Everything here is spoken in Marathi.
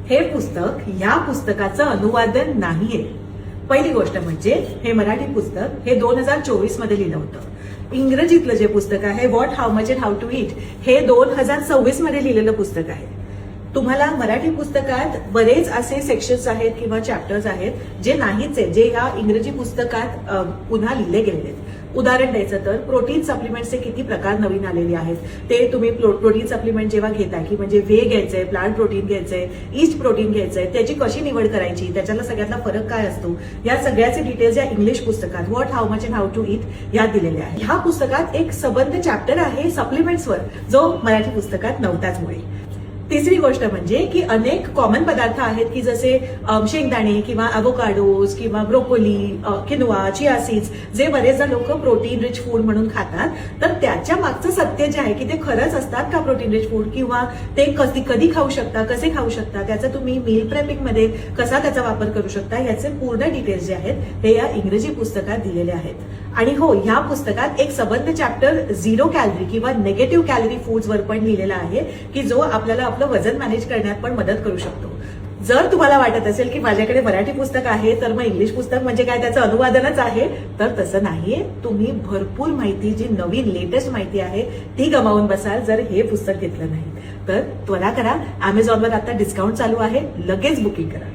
हे पुस्तक ह्या पुस्तकाचं अनुवादन नाहीये. पहिली गोष्ट म्हणजे हे मराठी पुस्तक हे 2024 मध्ये लिहिलं होतं. इंग्रजीतलं जे पुस्तक आहे what how much and how to eat हे 2026 मध्ये लिहिलेलं पुस्तक आहे. तुम्हाला मराठी पुस्तकात बरेच असे सेक्शन्स आहेत किंवा चॅप्टर्स आहेत जे नाहीच आहेत, जे या इंग्रजी पुस्तकात पुन्हा लिहिले गेलेले आहेत. उदाहरण द्यायचं तर प्रोटीन सप्लिमेंटचे किती प्रकार नवीन आलेले आहेत. ते तुम्ही प्रोटीन सप्लिमेंट जेव्हा घेताय की म्हणजे व्हे घ्यायचंय, प्लांट प्रोटीन घ्यायचंय, ईस्ट प्रोटीन घ्यायचंय, त्याची कशी निवड करायची, त्याच्याला सगळ्यातला फरक काय असतो, या सगळ्याचे डिटेल्स या इंग्लिश पुस्तकात what how much and how to eat यात दिलेले आहे. ह्या पुस्तकात एक सबंध चॅप्टर आहे सप्लिमेंट्सवर, जो मराठी पुस्तकात नव्हताच मुळे. तिसरी गोष्ट म्हणजे की अनेक कॉमन पदार्थ आहेत की जसे शेंगदाणे किंवा अॅव्होकाडोज किंवा ब्रोकोली, किनवा, चिया सीड्स जे बरेचदा लोक प्रोटीन रिच फूड म्हणून खातात, तर त्याच्या मागचं सत्य जे आहे की ते खरंच असतात का प्रोटीन रिच फूड, किंवा ते कधी खाऊ शकता, कसे खाऊ शकता, त्याचा तुम्ही मील प्रेपिंग मध्ये कसा त्याचा वापर करू शकता, याचे पूर्ण डिटेल्स जे आहेत हे या इंग्रजी पुस्तकात दिलेले आहेत. आणि हो, ह्या पुस्तकात एक सबंध चॅप्टर 0 कॅलरी किंवा निगेटिव्ह कॅलरी फूड्सवर पण लिहिलेला आहे की जो आपल्याला आपलं वजन मॅनेज करण्यात पण मदत करू शकतो. जर तुम्हाला वाटत असेल की माझ्याकडे मराठी पुस्तक आहे तर मग इंग्लिश पुस्तक म्हणजे काय त्याचं अनुवादनच आहे, तर तसं नाहीये. तुम्ही भरपूर माहिती, जी नवीन लेटेस्ट माहिती आहे ती गमावून बसाल जर हे पुस्तक घेतलं नाही. तर त्वरा करा, अमेझॉनवर आता डिस्काउंट चालू आहे, लगेच बुकिंग करा.